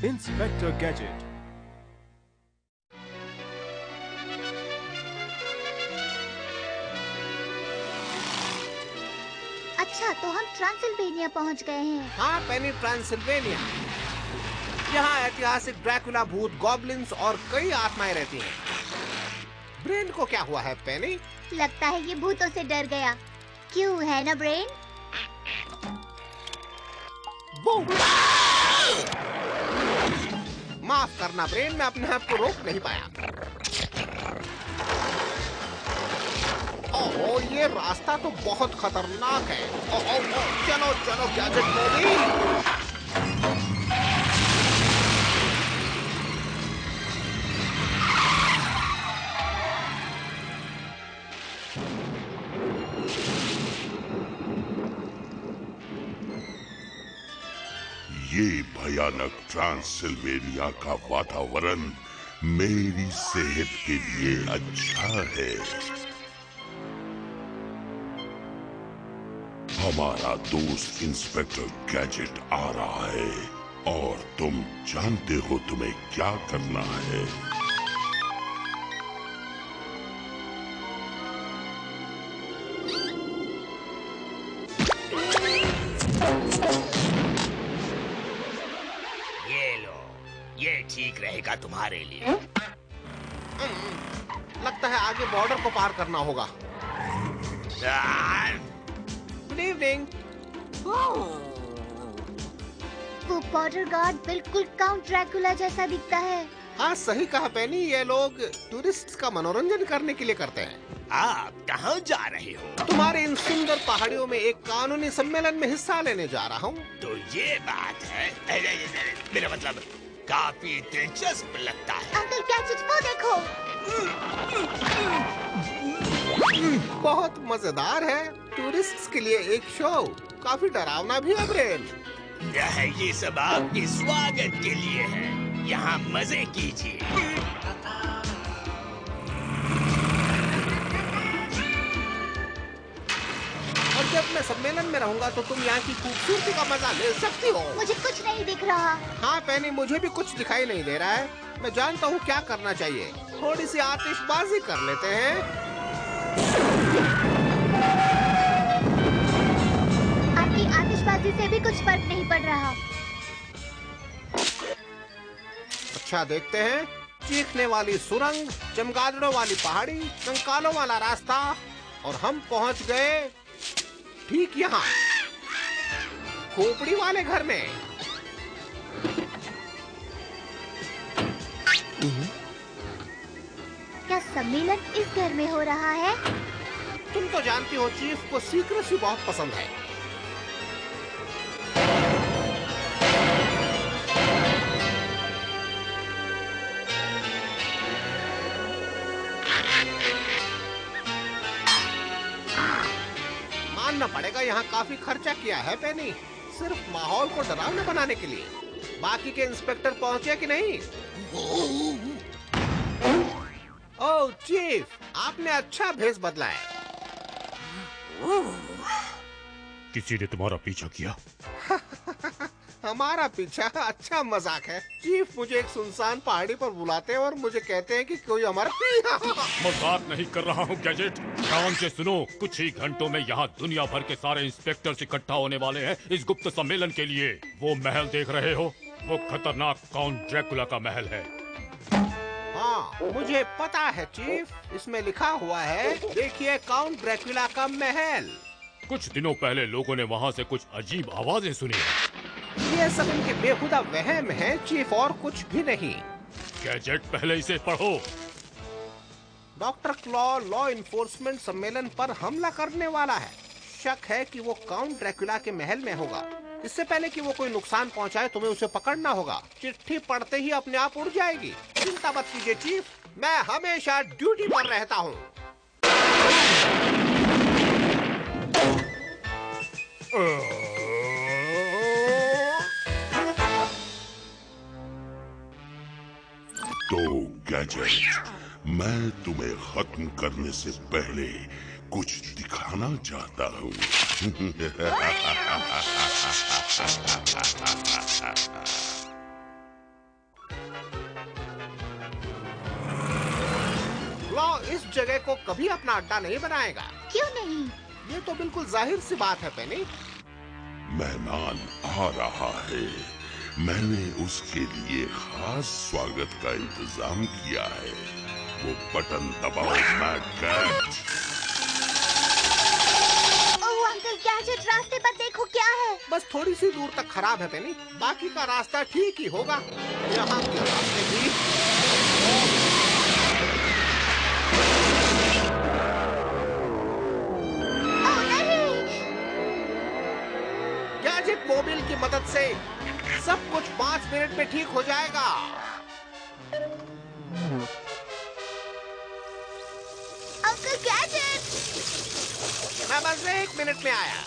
Inspector Gadget. अच्छा, तो हम ट्रांसिल्वेनिया पहुंच गए हैं। हाँ पेनी, ट्रांसिल्वेनिया। यहाँ ऐतिहासिक ड्रैकुला, भूत, गॉब्लिन्स और कई आत्माएं रहती हैं। ब्रेन को क्या हुआ है पेनी? लगता है ये भूतों से डर गया। क्यों है ना ब्रेन? माफ करना ब्रेन, मैं अपने आप को रोक नहीं पाया। ओह, ये रास्ता तो बहुत खतरनाक है। ओह, चलो चलो गैजेट बेबी। ये भयानक ट्रांसिल्वेनिया का वातावरण मेरी सेहत के लिए अच्छा है। हमारा दोस्त इंस्पेक्टर गैजेट आ रहा है और तुम जानते हो तुम्हें क्या करना है। ये ठीक रहेगा तुम्हारे लिए। लगता है आगे बॉर्डर को पार करना होगा। Good evening. वो बॉर्डर गार्ड बिल्कुल काउंट ड्रैकुला जैसा दिखता है। हाँ सही कहा पेनी, ये लोग टूरिस्ट का मनोरंजन करने के लिए करते हैं। आप कहाँ जा रहे हो? तुम्हारे इन सुंदर पहाड़ियों में एक कानूनी सम्मेलन में हिस्सा लेने जा रहा हूँ। तो ये बात है। मेरा मतलब काफी दिलचस्प लगता है। अंकल गैजेट, वो देखो। बहुत मजेदार है। टूरिस्ट्स के लिए एक शो। काफी डरावना भी है ब्रेन। ये सब आपके स्वागत के लिए है। यहाँ मजे कीजिए। और जब मैं सम्मेलन में रहूंगा तो तुम यहाँ की खूबसूरती का मजा ले सकती हो। मुझे कुछ नहीं दिख रहा। हाँ पेनी, मुझे भी कुछ दिखाई नहीं दे रहा है। मैं जानता हूँ क्या करना चाहिए। थोड़ी सी आतिशबाजी कर लेते हैं। आपकी आतिशबाजी से भी कुछ फर्क नहीं पड़ रहा। अच्छा, देखते हैं। चीखने वाली सुरंग, चमगादड़ों वाली पहाड़ी, कंकालों वाला रास्ता, और हम पहुंच गए ठीक यहाँ, खोपड़ी वाले घर में। क्या सम्मेलन इस घर में हो रहा है? तुम तो जानती हो चीफ को सीक्रेसी बहुत पसंद है। मानना पड़ेगा यहाँ काफी खर्चा किया है पेनी, सिर्फ माहौल को डरावना बनाने के लिए। बाकी के इंस्पेक्टर पहुँचे कि नहीं? ओह चीफ, आपने अच्छा भेष बदला है। किसी ने तुम्हारा पीछा किया? हमारा पीछा? अच्छा मजाक है। चीफ मुझे एक सुनसान पहाड़ी पर बुलाते हैं और मुझे कहते हैं कि कोई हमारा मजाक नहीं कर रहा हूँ गैजेट। ध्यान से सुनो, कुछ ही घंटों में यहाँ दुनिया भर के सारे इंस्पेक्टर्स इकट्ठा होने वाले हैं इस गुप्त सम्मेलन के लिए। वो महल देख रहे हो? वो खतरनाक काउंट ड्रैकुला का महल है। हाँ, हाँ, मुझे पता है चीफ, इसमें लिखा हुआ है, देखिए काउंट ड्रैकुला का महल। कुछ दिनों पहले लोगों ने वहाँ से कुछ अजीब आवाजें सुनी। ये सब इनके बेहुदा वहम है चीफ, और कुछ भी नहीं। गैजेट, पहले इसे पढ़ो। डॉक्टर क्लॉ लॉ इन्फोर्समेंट सम्मेलन पर हमला करने वाला है। शक है कि वो काउंट ड्रैकुला के महल में होगा। इससे पहले कि वो कोई नुकसान पहुंचाए तुम्हें उसे पकड़ना होगा। चिट्ठी पढ़ते ही अपने आप उड़ जाएगी। चिंता मत कीजिए चीफ, मैं हमेशा ड्यूटी पर रहता हूँ। तो गैजेट, मैं तुम्हें खत्म करने से पहले कुछ दिखाना चाहता हूँ। लॉ इस जगह को कभी अपना अड्डा नहीं बनाएगा। क्यों नहीं? ये तो बिल्कुल जाहिर सी बात है पेनी। मेहमान आ रहा है, मैंने उसके लिए खास स्वागत का इंतजाम किया है। वो बटन दबाओ मैगट। ओह अंकल गैजेट, रास्ते पर देखो क्या है। बस थोड़ी सी दूर तक खराब है पेनी, बाकी का रास्ता ठीक ही होगा। यहाँ के रास्ते भी ओह नहीं। गैजेट मोबाइल की मदद से सब कुछ 5 मिनट में ठीक हो जाएगा। Uncle gadget. मैं बस 1 मिनट में आया।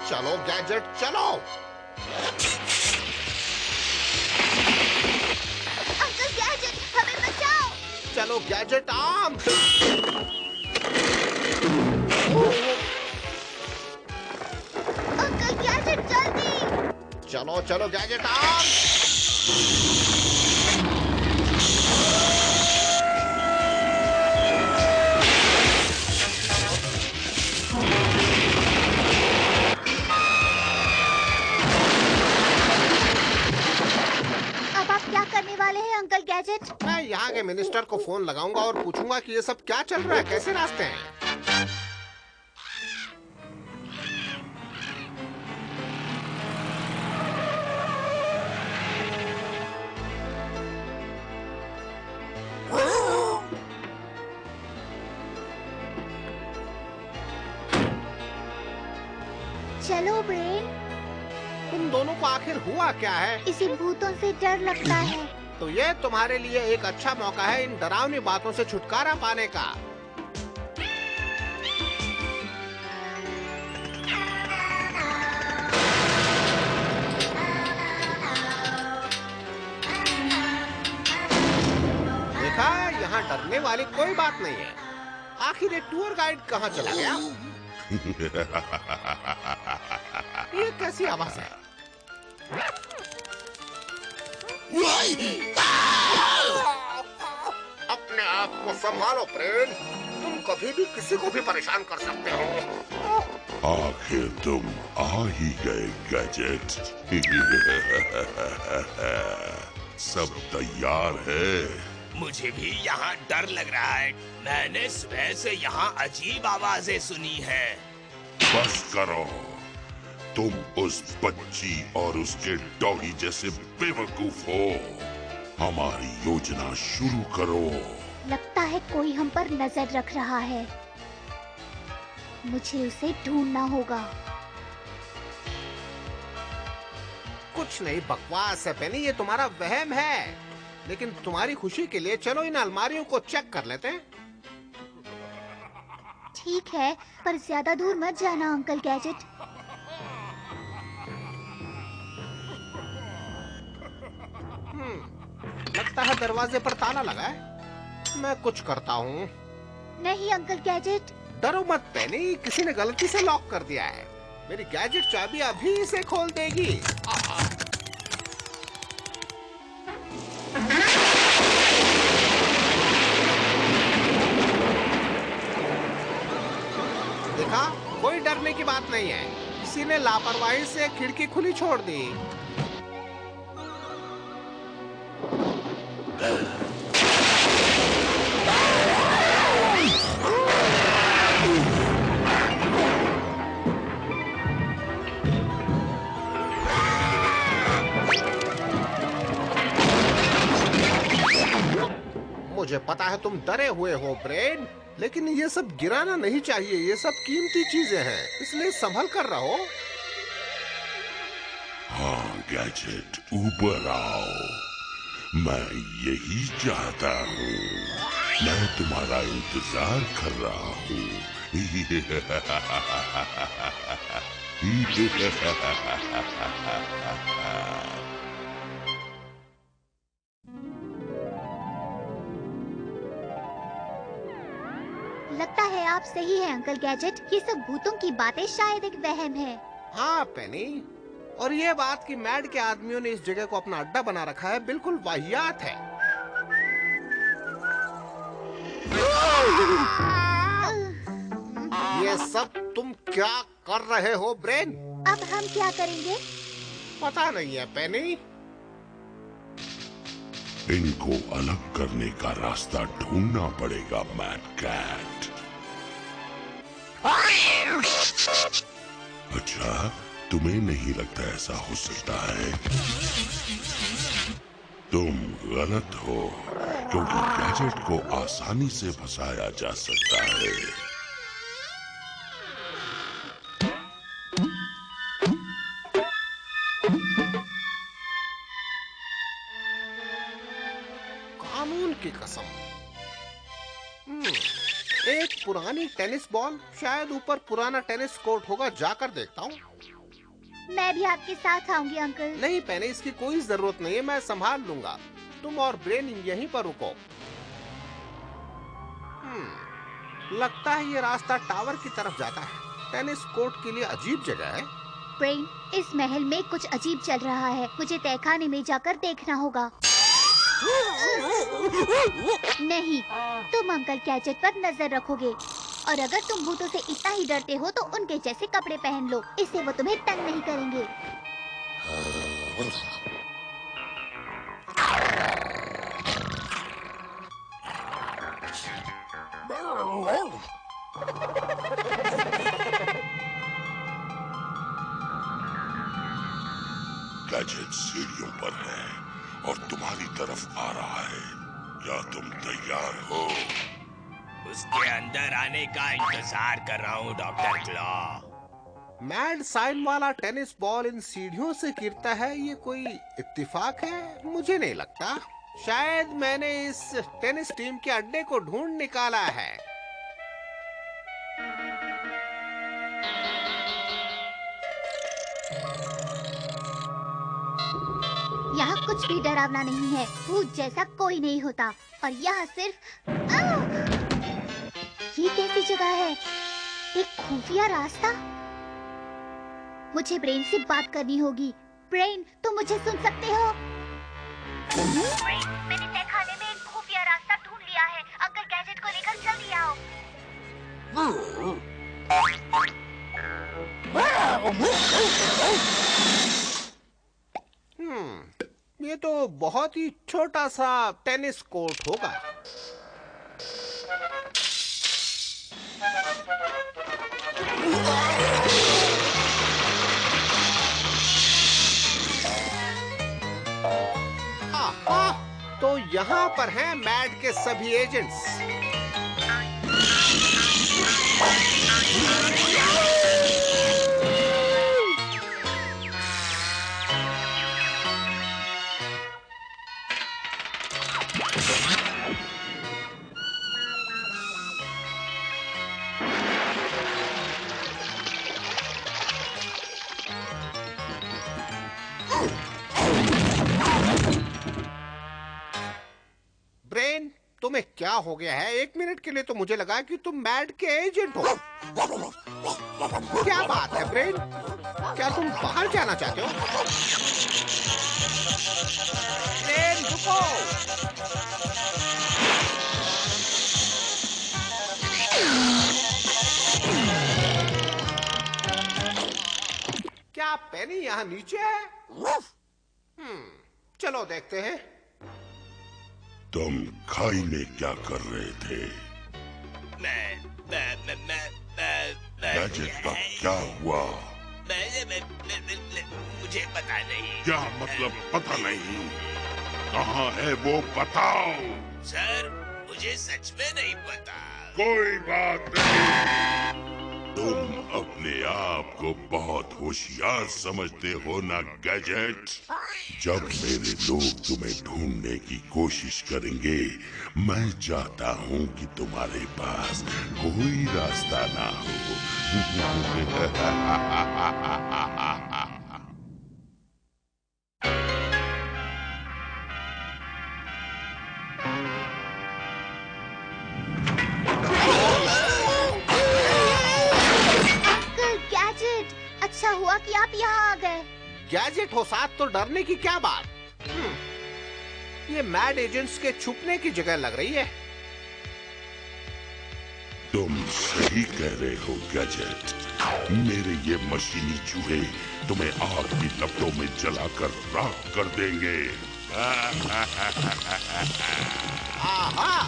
चलो गैजेट चलो। अंकल गैजेट, हमें बचाओ। चलो गैजेट आम। अंकल गैजेट जल्दी। चलो चलो गैजेट आम। अब आप क्या करने वाले हैं अंकल गैजेट? मैं यहाँ के मिनिस्टर को फोन लगाऊंगा और पूछूंगा कि ये सब क्या चल रहा है, कैसे रास्ते हैं। चलो ब्रेन। तुम दोनों को आखिर हुआ क्या है? इसी भूतों से डर लगता है। तो ये तुम्हारे लिए एक अच्छा मौका है इन डरावनी बातों से छुटकारा पाने का। देखा, यहाँ डरने वाली कोई बात नहीं है। आखिर ये टूर गाइड कहाँ चला गया? ये कैसी आवाज है? अपने आप को संभालो फ्रेंड, तुम कभी भी किसी को भी परेशान कर सकते हो। आखिर तुम आ ही गए गैजेट। सब तैयार है? मुझे भी यहाँ डर लग रहा है। मैंने सुबह से यहाँ अजीब आवाजें सुनी है। बस करो, तुम उस बच्ची और उसके डॉगी जैसे बेवकूफ हो। हमारी योजना शुरू करो। लगता है कोई हम पर नजर रख रहा है। मुझे उसे ढूंढना होगा। कुछ नहीं, बकवास है पेनी, ये तुम्हारा वहम है। लेकिन तुम्हारी खुशी के लिए चलो इन अलमारियों को चेक कर लेते हैं। ठीक है, पर ज्यादा दूर मत जाना अंकल गैजेट। लगता है दरवाजे पर ताला लगा है। मैं कुछ करता हूँ। नहीं अंकल गैजेट। डरो मत पेनी, किसी ने गलती से लॉक कर दिया है। मेरी गैजेट चाबी अभी इसे खोल देगी। कोई डरने की बात नहीं है। किसी ने लापरवाही से खिड़की खुली छोड़ दी। मुझे पता है तुम डरे हुए हो ब्रेन, लेकिन ये सब गिराना नहीं चाहिए। ये सब कीमती चीजें हैं, इसलिए संभल कर रहो। हाँ गैजेट, ऊपर आओ। मैं यही चाहता हूँ। मैं तुम्हारा इंतजार कर रहा हूँ। लगता है आप सही हैं अंकल गैजेट। ये सब भूतों की बातें शायद एक वहम है। हाँ पेनी, और ये बात कि मैड के आदमियों ने इस जगह को अपना अड्डा बना रखा है बिल्कुल वाहियात है। ये सब तुम क्या कर रहे हो ब्रेन? अब हम क्या करेंगे? पता नहीं है पेनी। इनको अलग करने का रास्ता ढूंढना पड़ेगा मैड कैट। अच्छा, तुम्हें नहीं लगता ऐसा हो सकता है? तुम गलत हो, क्योंकि गैजेट को आसानी से फंसाया जा सकता है। कानून की कसम। एक पुरानी टेनिस बॉल, शायद ऊपर पुराना टेनिस कोर्ट होगा, जाकर देखता हूँ। मैं भी आपके साथ आऊंगी अंकल। नहीं पेनी, इसकी कोई जरूरत नहीं है, मैं संभाल लूंगा। तुम और ब्रेन यहीं पर रुको। लगता है ये रास्ता टावर की तरफ जाता है। टेनिस कोर्ट के लिए अजीब जगह है। ब्रेन, इस महल में कुछ अजीब चल रहा है। मुझे तहखाने में जाकर देखना होगा। नहीं, तुम अंकल गैजेट पर नजर रखोगे, और अगर तुम भूतों से इतना ही डरते हो तो उनके जैसे कपड़े पहन लो। इससे वो तुम्हें तंग नहीं करेंगे। गैजेट सीढ़ियों पर है और तुम्हारी तरफ आ रहा है। क्या तुम तैयार हो? उसके अंदर आने का इंतजार कर रहा हूँ डॉक्टर क्लॉ। मैड साइन वाला टेनिस बॉल इन सीढ़ियों से गिरता है, ये कोई इत्तेफाक है? मुझे नहीं लगता। शायद मैंने इस टेनिस टीम के अड्डे को ढूंढ निकाला है। यहाँ कुछ भी डरावना नहीं है। भूत जैसा कोई नहीं होता। और यहाँ सिर्फ ये कैसी जगह है? एक खुफिया रास्ता। मुझे ब्रेन से बात करनी होगी। ब्रेन, तुम मुझे सुन सकते हो? ब्रेन, मैंने तहखाने में एक खुफिया रास्ता ढूंढ लिया है। अंकल गैजेट को लेकर जल्दी आओ। ये तो बहुत ही छोटा सा टेनिस कोर्ट होगा। तो यहाँ पर हैं मैड के सभी एजेंट्स। ब्रेन, तुम्हें क्या हो गया है? एक मिनट के लिए तो मुझे लगा कि तुम मैड के एजेंट हो। क्या बात है ब्रेन? क्या तुम बाहर जाना चाहते हो? ब्रेन, रुको। क्या पेनी यहाँ नीचे है? चलो देखते हैं। तुम खाई में क्या कर रहे थे? गैजेट का क्या हुआ? मुझे पता नहीं। क्या मतलब पता नहीं? कहाँ है वो बताओ। सर मुझे सच में नहीं पता। कोई बात नहीं। तुम अपने आप को बहुत होशियार समझते हो ना गैजेट? जब मेरे लोग तुम्हें ढूंढने की कोशिश करेंगे, मैं चाहता हूँ कि तुम्हारे पास कोई रास्ता ना हो। अच्छा हुआ कि आप यहाँ आ गए। गैजेट हो साथ तो डरने की क्या बात। ये मैड एजेंट्स के छुपने की जगह लग रही है। तुम सही कह रहे हो गैजेट। मेरे ये मशीनी चूहे तुम्हें आग की लपटों में जलाकर राख कर देंगे। आहा!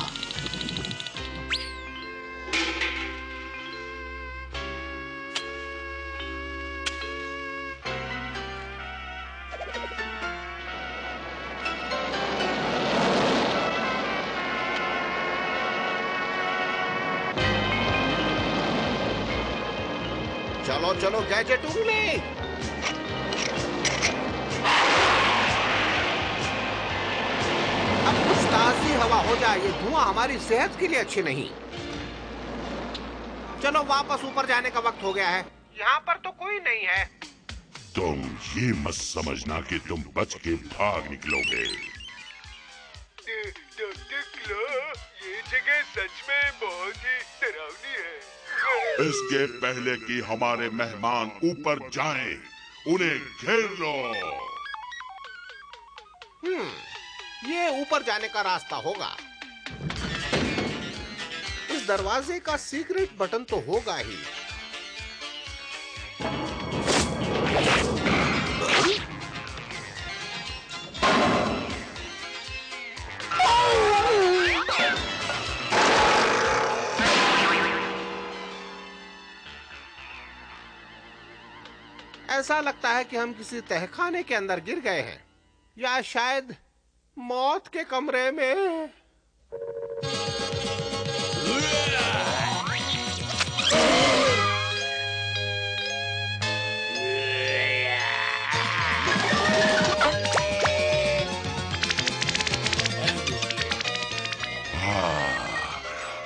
चलो चलो गैजेट उड़ने। अब कुछ ताज़ी हवा हो जाए, ये धुआं हमारी सेहत के लिए अच्छी नहीं। चलो वापस ऊपर जाने का वक्त हो गया है। यहाँ पर तो कोई नहीं है। तुम ये मत समझना कि तुम बच के भाग निकलोगे। ये जगह सच में बहुत ही डरावनी है। इसके पहले कि हमारे मेहमान ऊपर जाएं, उन्हें घेर लो। ये ऊपर जाने का रास्ता होगा। इस दरवाजे का सीक्रेट बटन तो होगा ही। ऐसा लगता है कि हम किसी तहखाने के अंदर गिर गए हैं, या शायद मौत के कमरे में।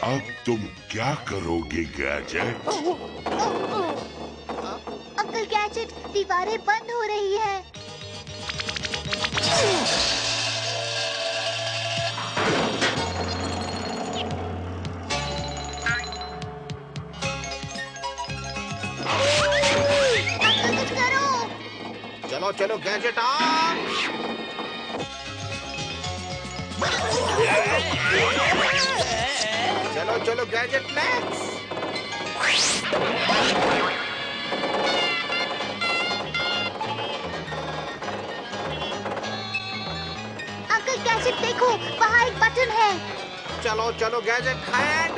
अब तुम क्या करोगे गैजेट? अंकल गैजेट, दीवारें बंद हो रही है। अंकल कुछ करो। चलो चलो गैजेट आ। चलो चलो गैजेट लेट्स। अंकल गैजेट देखो, वहाँ एक बटन है। चलो चलो गैजेट हैंड।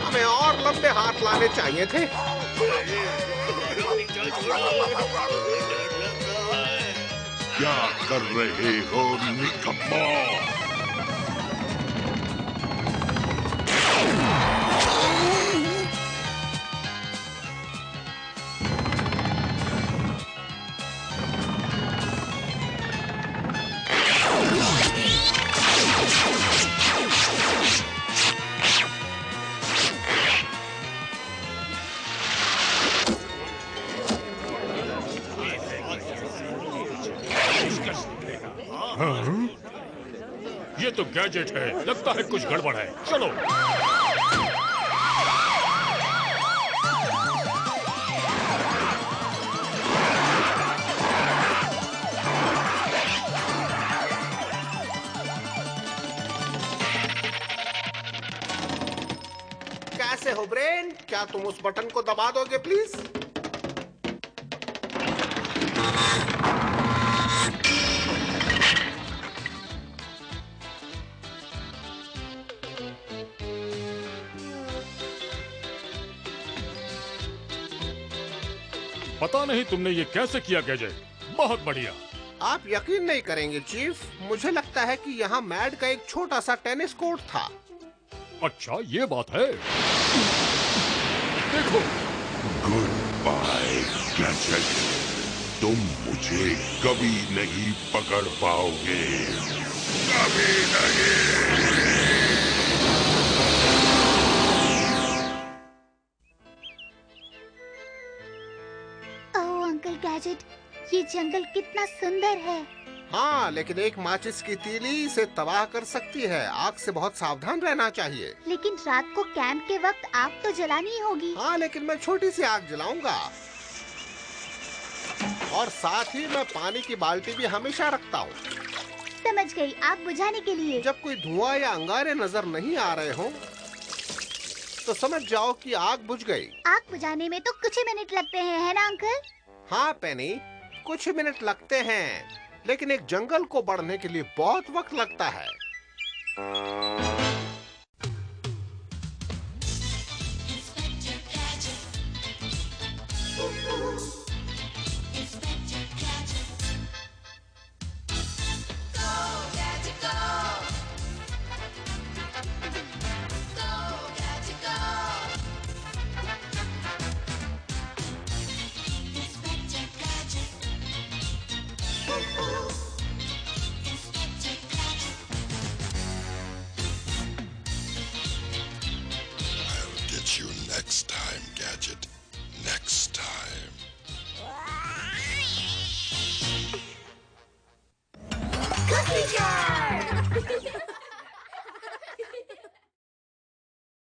हमें और लंबे हाथ लाने चाहिए थे। क्या कर रहे हो निकम्मा? ये तो गैजेट है, लगता है कुछ गड़बड़ है। चलो। कैसे हो ब्रेन? ब्रेन, क्या तुम उस बटन को दबा दोगे प्लीज? पता नहीं तुमने ये कैसे किया गैजेट, बहुत बढ़िया। आप यकीन नहीं करेंगे चीफ, मुझे लगता है कि यहाँ मैड का एक छोटा सा टेनिस कोर्ट था। अच्छा ये बात है, देखो। गुड बाय गैजेट, तुम मुझे कभी नहीं पकड़ पाओगे, कभी नहीं। ओह अंकल गैजेट, ये जंगल कितना सुंदर है। हाँ, लेकिन एक माचिस की तीली इसे तबाह कर सकती है। आग से बहुत सावधान रहना चाहिए। लेकिन रात को कैंप के वक्त आग तो जलानी होगी। हाँ, लेकिन मैं छोटी सी आग जलाऊंगा और साथ ही मैं पानी की बाल्टी भी हमेशा रखता हूँ। समझ गई, आग बुझाने के लिए। जब कोई धुआं या अंगारे नजर नहीं आ रहे हो तो समझ जाओ कि आग बुझ गई। आग बुझाने में तो कुछ ही मिनट लगते हैं, है ना अंकल? हाँ पेनी, कुछ ही मिनट लगते हैं, लेकिन एक जंगल को बढ़ने के लिए बहुत वक्त लगता है। I'll get you next time, Gadget. Next time.